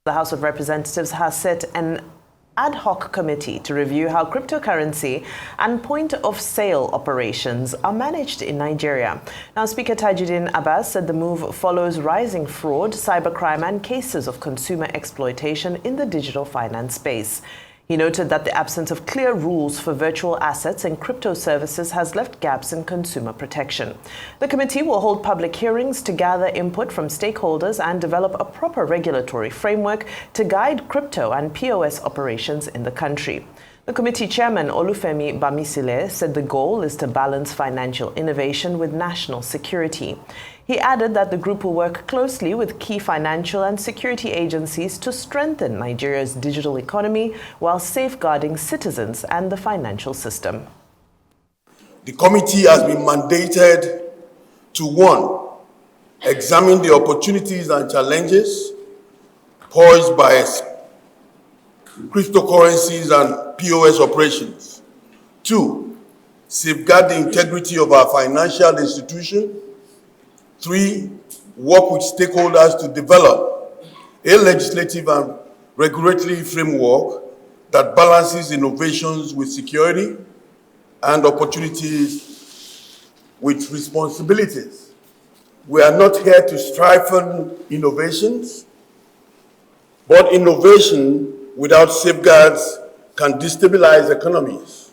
The House of Representatives has set an ad hoc committee to review how cryptocurrency and point-of-sale operations are managed in Nigeria. Now, Speaker Tajuddin Abbas said the move follows rising fraud, cybercrime and cases of consumer exploitation in the digital finance space. He noted that the absence of clear rules for virtual assets and crypto services has left gaps in consumer protection. The committee will hold public hearings to gather input from stakeholders and develop a proper regulatory framework to guide crypto and POS operations in the country. The committee chairman, Olufemi Bamisile, said the goal is to balance financial innovation with national security. He added that the group will work closely with key financial and security agencies to strengthen Nigeria's digital economy while safeguarding citizens and the financial system. The committee has been mandated to 1. Examine the opportunities and challenges posed by cryptocurrencies and POS operations. 2. Safeguard the integrity of our financial institution. 3. Work with stakeholders to develop a legislative and regulatory framework that balances innovations with security and opportunities with responsibilities. We are not here to stifle innovations, but innovation without safeguards can destabilize economies,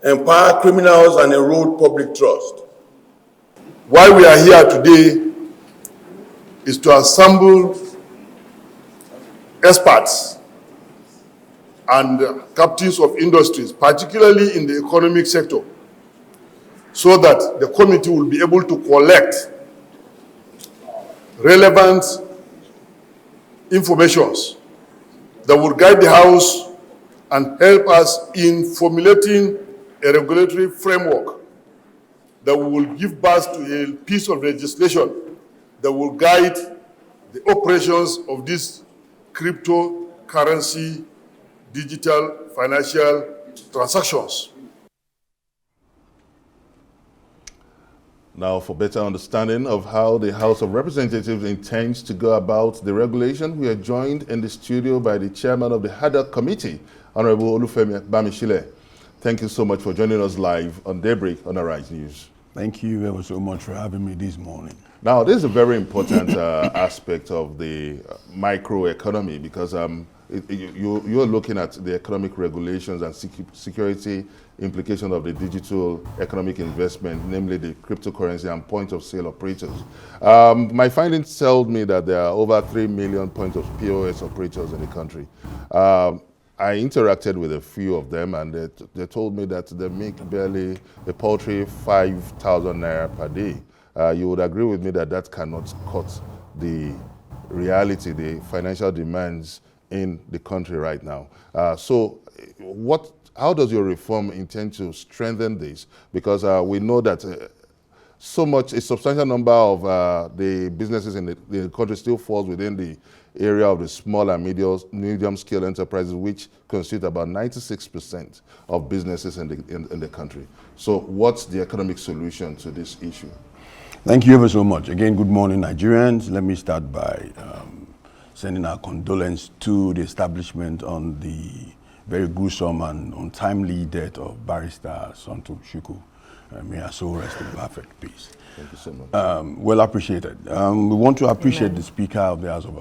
empower criminals, and erode public trust. Why we are here today is to assemble experts and captains of industries, particularly in the economic sector, so that the committee will be able to collect relevant informations that will guide the House and help us in formulating a regulatory framework that will give birth to a piece of legislation that will guide the operations of this cryptocurrency digital financial transactions. Now, for better understanding of how the House of Representatives intends to go about the regulation, we are joined in the studio by the chairman of the ad hoc committee, Honorable Olufemi Bamisile. Thank you so much for joining us live on Daybreak on Arise News. Thank you ever so much for having me this morning. Now, this is a very important aspect of the microeconomy because you're looking at the economic regulations and security implications of the digital economic investment, namely the cryptocurrency and point-of-sale operators. My findings told me that there are over 3 million point of POS operators in the country. I interacted with a few of them, and they told me that they make barely a paltry 5,000 naira per day. You would agree with me that that cannot cut the reality, the financial demands in the country right now. So how does your reform intend to strengthen this? Because we know that a substantial number of the businesses in the country still falls within the area of the small and medium-scale enterprises, which constitute about 96% of businesses in the country. So what's the economic solution to this issue? Thank you ever so much. Again, good morning, Nigerians. Let me start by sending our condolence to the establishment on the very gruesome and untimely death of Barrister Sonto Shuku. May our soul rest in perfect peace. Thank you so much. Well appreciated. We want to appreciate the Speaker of the House of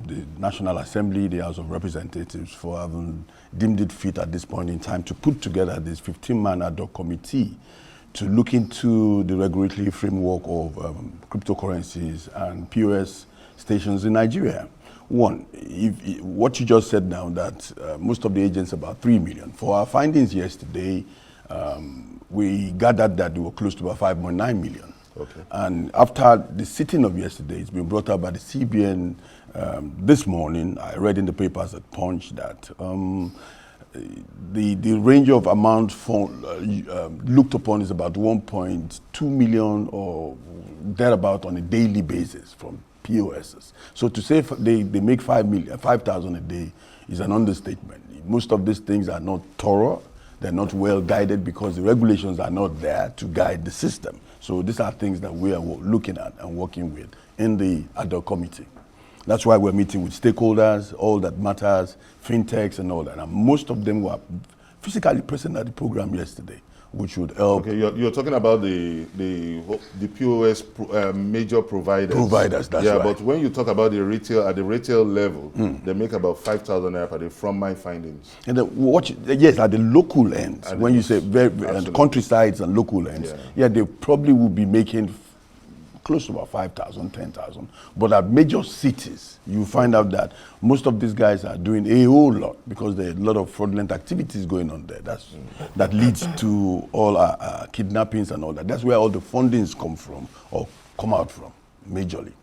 the National Assembly, the House of Representatives, for having deemed it fit at this point in time to put together this 15-man ad hoc committee to look into the regulatory framework of cryptocurrencies and POS stations in Nigeria. One, what you just said now, that most of the agents, about 3 million. For our findings yesterday, we gathered that they were close to about 5.9 million. Okay. And after the sitting of yesterday, it's been brought up by the CBN this morning. I read in the papers at Punch that the range of amount looked upon is about 1.2 million or thereabout on a daily basis from POSs. So to say they make 5,000 a day is an understatement. Most of these things are not thorough. They're not well guided because the regulations are not there to guide the system. So these are things that we are looking at and working with in the ad hoc committee. That's why we're meeting with stakeholders, all that matters, fintechs and all that. And most of them were physically present at the program yesterday, which would help. Okay, you're talking about the POS major providers. Providers, that's right. Yeah, but when you talk about the retail, at the retail level, they make about 5,000 naira per day from my findings. And yes, at the local ends, At when the- you say and the countrysides and local ends, Yeah. they probably will be making close to about 5,000, 10,000. But at major cities, you find out that most of these guys are doing a whole lot because there are a lot of fraudulent activities going on there. That leads to all our kidnappings and all that. That's where all the fundings come from or come out from, majorly.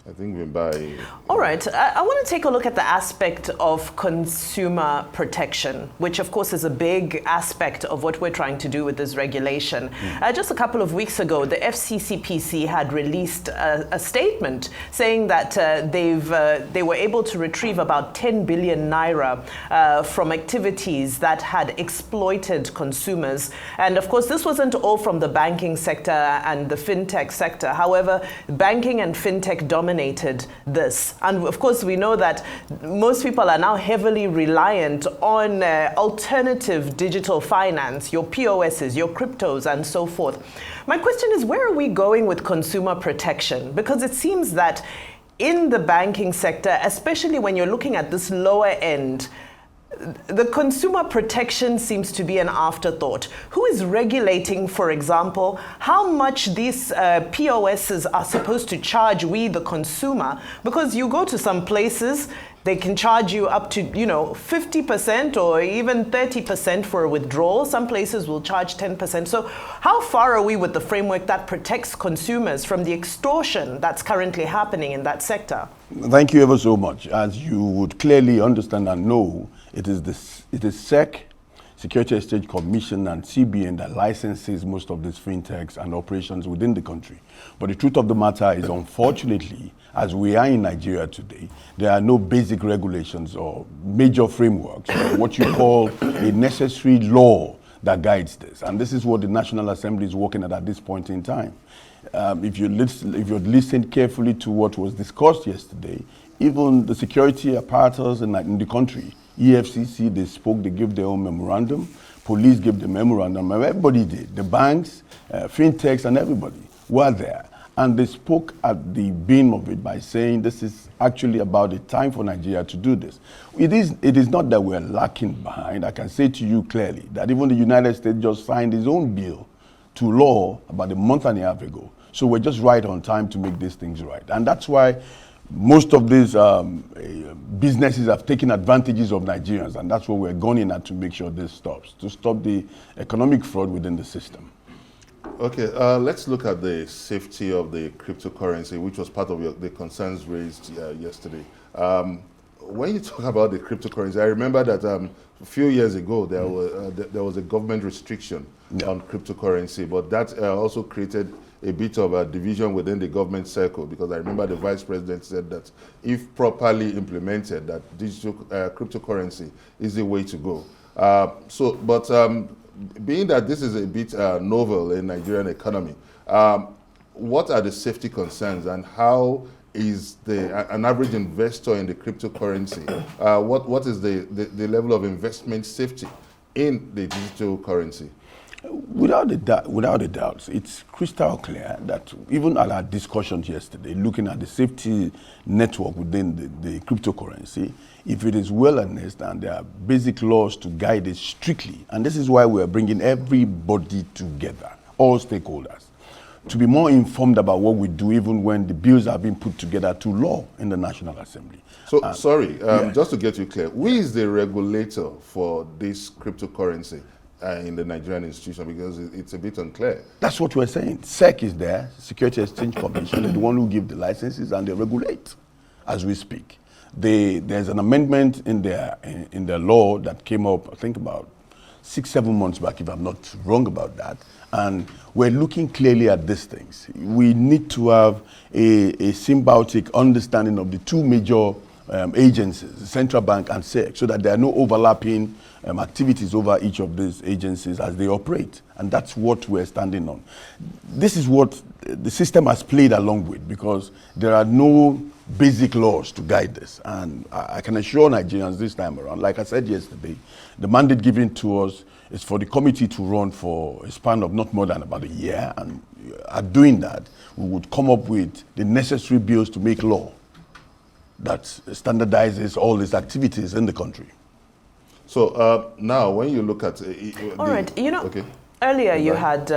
I think we buy. All right. I want to take a look at the aspect of consumer protection, which of course is a big aspect of what we're trying to do with this regulation. Just a couple of weeks ago, the FCCPC had released a statement saying that they were able to retrieve about 10 billion naira from activities that had exploited consumers. And of course, this wasn't all from the banking sector and the fintech sector. However, banking and fintech dominated this. And of course, we know that most people are now heavily reliant on alternative digital finance, your POSs, your cryptos, and so forth. My question is, where are we going with consumer protection? Because it seems that in the banking sector, especially when you're looking at this lower end, the consumer protection seems to be an afterthought. Who is regulating, for example, how much these POSs are supposed to charge we, the consumer? Because you go to some places, they can charge you up to, 50% or even 30% for a withdrawal. Some places will charge 10%. So how far are we with the framework that protects consumers from the extortion that's currently happening in that sector? Thank you ever so much. As you would clearly understand and know, it is SEC, Security Exchange Commission, and CBN that licenses most of these fintechs and operations within the country. But the truth of the matter is, unfortunately, as we are in Nigeria today, there are no basic regulations or major frameworks, or what you call a necessary law that guides this. And this is what the National Assembly is working at this point in time. If you listened carefully to what was discussed yesterday, even the security apparatus in the country, EFCC, they spoke, they gave their own memorandum, police gave the memorandum, everybody did. The banks, fintechs, and everybody were there. And they spoke at the beam of it by saying this is actually about the time for Nigeria to do this. It is not that we're lacking behind. I can say to you clearly that even the United States just signed its own bill to law about a month and a half ago. So we're just right on time to make these things right. And that's why most of these businesses have taken advantages of Nigerians, and that's what we're going in at to make sure this stops, to stop the economic fraud within the system. Okay, let's look at the safety of the cryptocurrency, which was part of the concerns raised yesterday. When you talk about the cryptocurrency, I remember that a few years ago there was a government restriction on cryptocurrency, but that also created a bit of a division within the government circle, because I remember the vice president said that if properly implemented, that digital cryptocurrency is the way to go. Being that this is a bit novel in Nigerian economy, what are the safety concerns, and how is an average investor in the cryptocurrency, what is the level of investment safety in the digital currency? Without a doubt, it's crystal clear that even at our discussions yesterday, looking at the safety network within the cryptocurrency, if it is well understood, there are basic laws to guide it strictly. And this is why we are bringing everybody together, all stakeholders, to be more informed about what we do, even when the bills are being put together to law in the National Assembly. So, just to get you clear, who is the regulator for this cryptocurrency in the Nigerian institution? Because it's a bit unclear. That's what we're saying. SEC is there, Security Exchange Commission, the one who gives the licenses, and they regulate as we speak. There's an amendment in their law that came up, I think, about 6-7 months back, if I'm not wrong about that. And we're looking clearly at these things. We need to have a symbiotic understanding of the two major agencies, Central Bank and SEC, so that there are no overlapping activities over each of these agencies as they operate. And that's what we're standing on. This is what the system has played along with, because there are no basic laws to guide this. And I can assure Nigerians this time around, like I said yesterday, the mandate given to us is for the committee to run for a span of not more than about a year. And at doing that, we would come up with the necessary bills to make law that standardizes all these activities in the country. So now, when you look at all right, okay. Earlier you had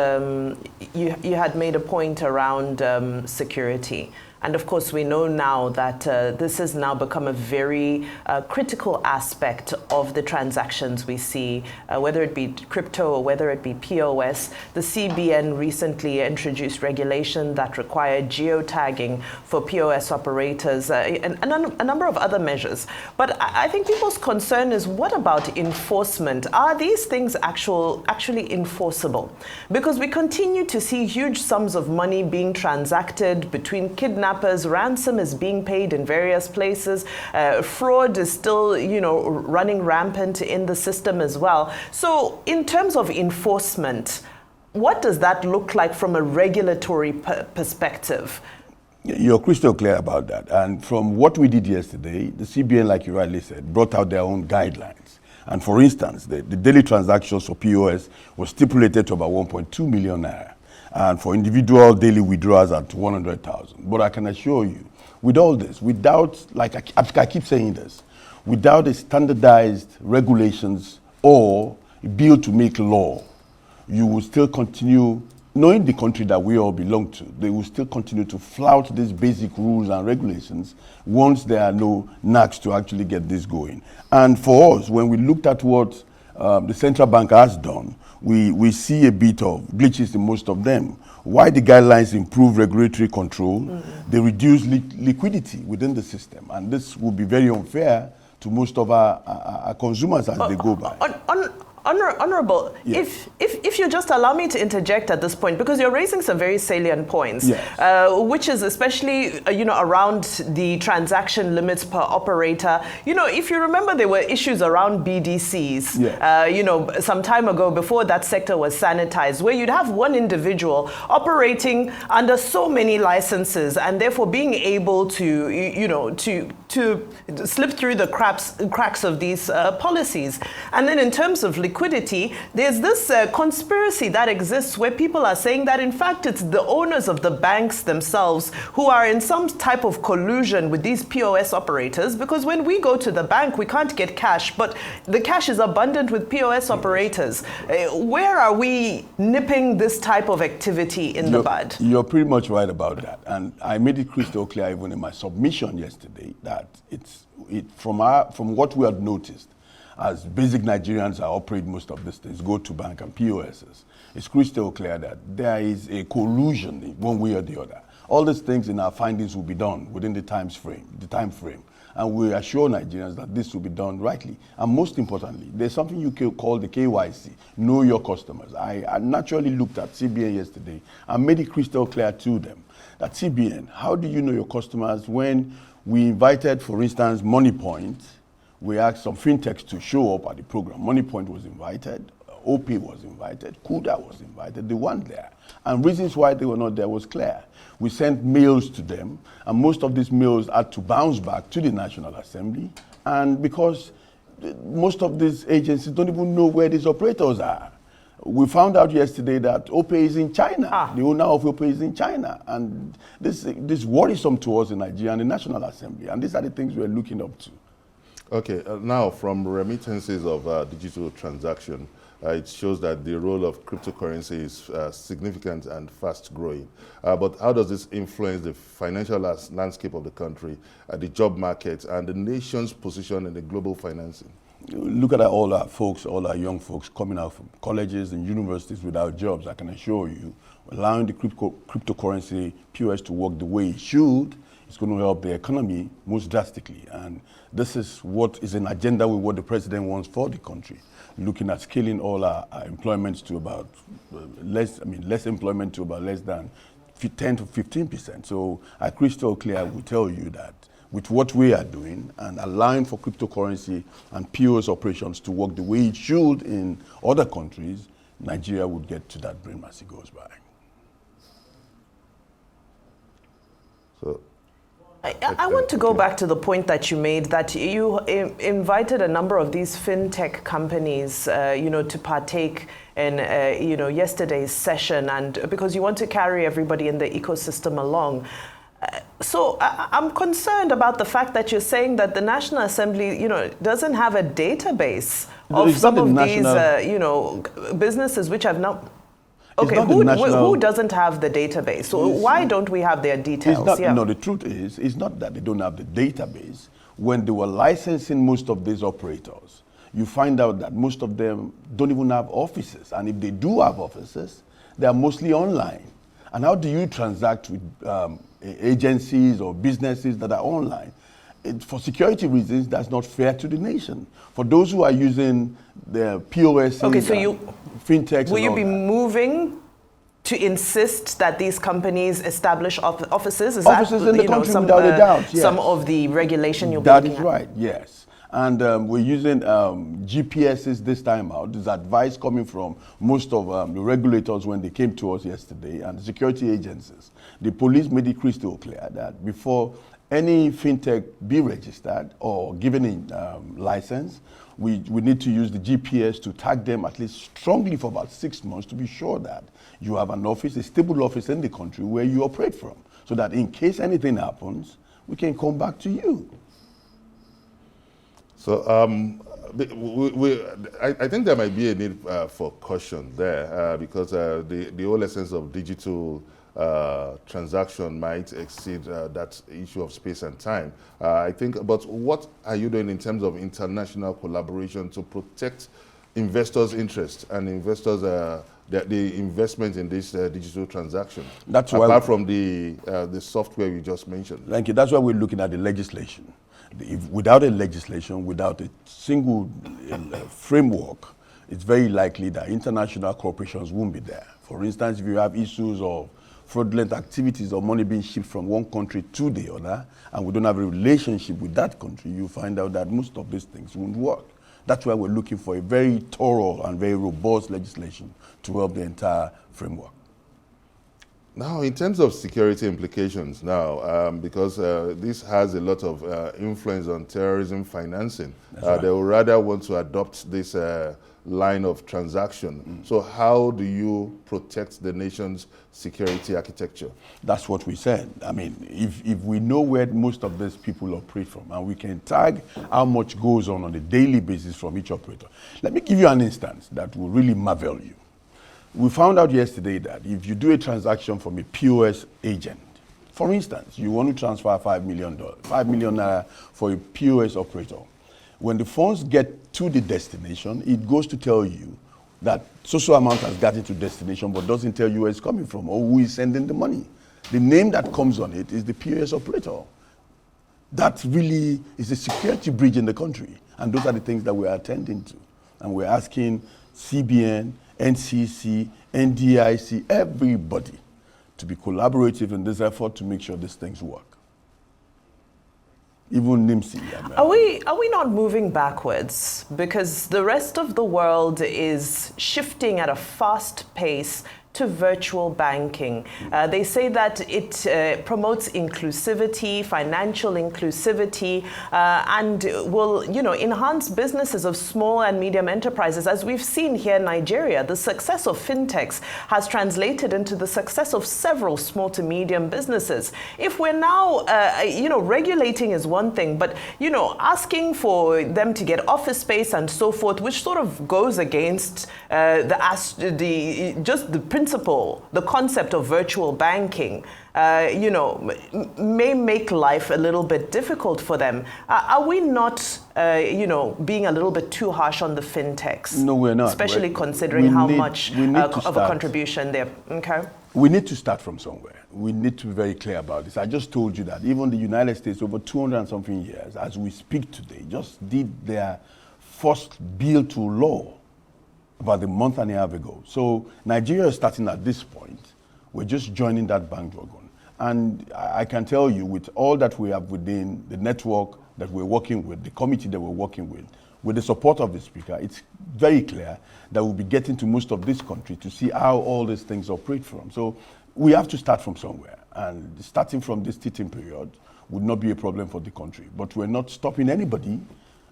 you had made a point around security. And of course, we know now that this has now become a very critical aspect of the transactions we see, whether it be crypto or whether it be POS. The CBN recently introduced regulation that required geotagging for POS operators and a number of other measures. But I think people's concern is, what about enforcement? Are these things actually enforceable? Because we continue to see huge sums of money being transacted between kidnappers. Ransom is being paid in various places. Fraud is still, running rampant in the system as well. So in terms of enforcement, what does that look like from a regulatory perspective? You're crystal clear about that. And from what we did yesterday, the CBN, like you rightly said, brought out their own guidelines. And for instance, the daily transactions for POS was stipulated to about 1.2 million naira. And for individual daily withdrawals at 100,000. But I can assure you, with all this, without, like I keep saying this, without a standardized regulations or a bill to make law, you will still continue, knowing the country that we all belong to, they will still continue to flout these basic rules and regulations once there are no knacks to actually get this going. And for us, when we looked at what the central bank has done, we see a bit of glitches in most of them. Why the guidelines improve regulatory control, they reduce liquidity within the system. And this will be very unfair to most of our consumers as they go by. Honorable, yes. if you just allow me to interject at this point, because you're raising some very salient points, yes. Which is especially around the transaction limits per operator. If you remember, there were issues around BDCs. Yes. Some time ago, before that sector was sanitized, where you'd have one individual operating under so many licenses, and therefore being able to to slip through the cracks of these policies. And then in terms of liquidity, there's this conspiracy that exists where people are saying that in fact it's the owners of the banks themselves who are in some type of collusion with these POS operators, because when we go to the bank we can't get cash, but the cash is abundant with POS operators. Where are we nipping this type of activity in the bud? You're pretty much right about that, and I made it crystal clear even in my submission yesterday that from what we have noticed, as basic Nigerians are operate most of these things, go to bank and POSs, it's crystal clear that there is a collusion in one way or the other. All these things in our findings will be done within the time frame. And we assure Nigerians that this will be done rightly. And most importantly, there's something you can call the KYC, know your customers. I naturally looked at CBN yesterday and made it crystal clear to them that CBN, how do you know your customers? When we invited, for instance, MoneyPoint, we asked some fintechs to show up at the program. MoneyPoint was invited, OP was invited, Kuda was invited, they weren't there. And reasons why they were not there was clear. We sent mails to them, and most of these mails had to bounce back to the National Assembly, and because most of these agencies don't even know where these operators are. We found out yesterday that OP is in China. The owner of OP is in China, and this worrisome to us in Nigeria and the National Assembly, and these are the things we're looking up to. Okay, now from remittances of digital transaction, it shows that the role of cryptocurrency is significant and fast growing. But how does this influence the financial landscape of the country, the job market, and the nation's position in the global financing? Look at all our folks, all our young folks coming out from colleges and universities without jobs. I can assure you, allowing the cryptocurrency POS to work the way it should, it's going to help the economy most drastically. And this is what is an agenda with what the president wants for the country, looking at scaling all our employment to about less employment to about less than 10 to 15%. So crystal clear, I will tell you that with what we are doing and allowing for cryptocurrency and POS operations to work the way it should in other countries, Nigeria would get to that brim as it goes by. So, I want to go back to the point that you made, that you invited a number of these fintech companies, to partake in, yesterday's session, and because you want to carry everybody in the ecosystem along. So I'm concerned about the fact that you're saying that the National Assembly, doesn't have a database of some of these, businesses which have not. Okay, who doesn't have the database? So why don't we have their details? No, the truth is, it's not that they don't have the database. When they were licensing most of these operators, you find out that most of them don't even have offices. And if they do have offices, they are mostly online. And how do you transact with agencies or businesses that are online? For security reasons, that's not fair to the nation. For those who are using the POS, fintechs, will you be moving to insist that these companies establish offices? Is offices in the country, without a doubt, yes. Some of the regulation you'll be looking at? That is right, yes. And we're using GPSs this time out. There's advice coming from most of the regulators when they came to us yesterday, and the security agencies. The police made it crystal clear that before any fintech be registered or given a license, we need to use the GPS to tag them at least strongly for about 6 months to be sure that you have an office, a stable office in the country where you operate from, so that in case anything happens, we can come back to you. So I think there might be a need for caution there because the whole essence of digital transaction might exceed that issue of space and time. I think, but what are you doing in terms of international collaboration to protect investors' interest and investors' the investment in this digital transaction? That's why, apart from the software you just mentioned. Thank you. That's why we're looking at the legislation. Without a legislation, without a single framework, it's very likely that international corporations won't be there. For instance, if you have issues of fraudulent activities or money being shipped from one country to the other, and we don't have a relationship with that country, you find out that most of these things won't work. That's why we're looking for a very thorough and very robust legislation to help the entire framework. Now, in terms of security implications now, because this has a lot of influence on terrorism financing, right. They will rather want to adopt this line of transaction. So how do you protect the nation's security architecture? That's what we said. I mean, if we know where most of these people operate from, and we can tag how much goes on a daily basis from each operator. Let me give you an instance that will really marvel you. We found out yesterday that if you do a transaction from a POS agent, for instance, you want to transfer $5 million for a POS operator. When the funds get to the destination, it goes to tell you that so amount has gotten to destination, but doesn't tell you where it's coming from or who is sending the money. The name that comes on it is the POS operator. That really is a security breach in the country. And those are the things that we're attending to. And we're asking CBN, NCC, NDIC, everybody to be collaborative in this effort to make sure these things work. Even NIMSI. Are we not moving backwards? Because the rest of the world is shifting at a fast pace to virtual banking. They say that it promotes inclusivity, financial inclusivity, and will, enhance businesses of small and medium enterprises. As we've seen here in Nigeria, the success of fintechs has translated into the success of several small to medium businesses. If we're now, regulating is one thing, but, asking for them to get office space and so forth, which sort of goes against the principle, the concept of virtual banking, may make life a little bit difficult for them. Are we not, being a little bit too harsh on the fintechs? No, we're not. Especially considering how much of a contribution they're, okay? We need to start from somewhere. We need to be very clear about this. I just told you that even the United States, over 200 and something years, as we speak today, just did their first bill to law about a month and a half ago. So Nigeria is starting at this point. We're just joining that bandwagon. And I can tell you, with all that we have within the network that we're working with, the committee that we're working with the support of the Speaker, it's very clear that we'll be getting to most of this country to see how all these things operate from. So we have to start from somewhere. And starting from this teething period would not be a problem for the country. But we're not stopping anybody.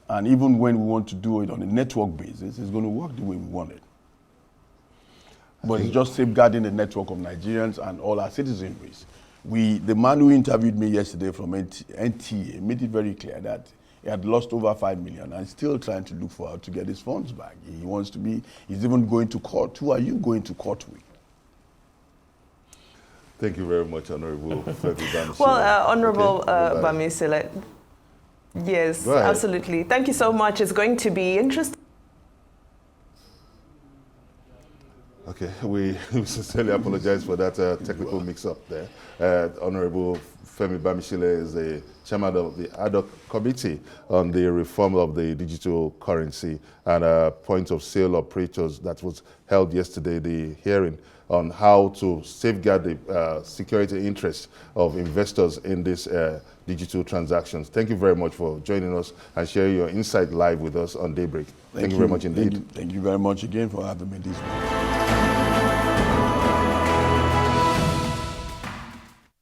And even when we want to do it on a network basis, it's going to work the way we want it. But it's just safeguarding the network of Nigerians and all our citizenries. The man who interviewed me yesterday from NTA made it very clear that he had lost over 5 million and still trying to look for how to get his funds back. He's even going to court. Who are you going to court with? Thank you very much, Honorable Bamisile. Well, Honorable Bamisile, yes, absolutely. Thank you so much. It's going to be interesting. Okay, we sincerely apologize for that technical mix-up there. Honorable Femi Bamisile is the chairman of the ad hoc committee on the reform of the digital currency and point of sale operators that was held yesterday, the hearing on how to safeguard the security interests of investors in these digital transactions. Thank you very much for joining us and sharing your insight live with us on Daybreak. Thank you very much indeed. Thank you very much again for having me this morning.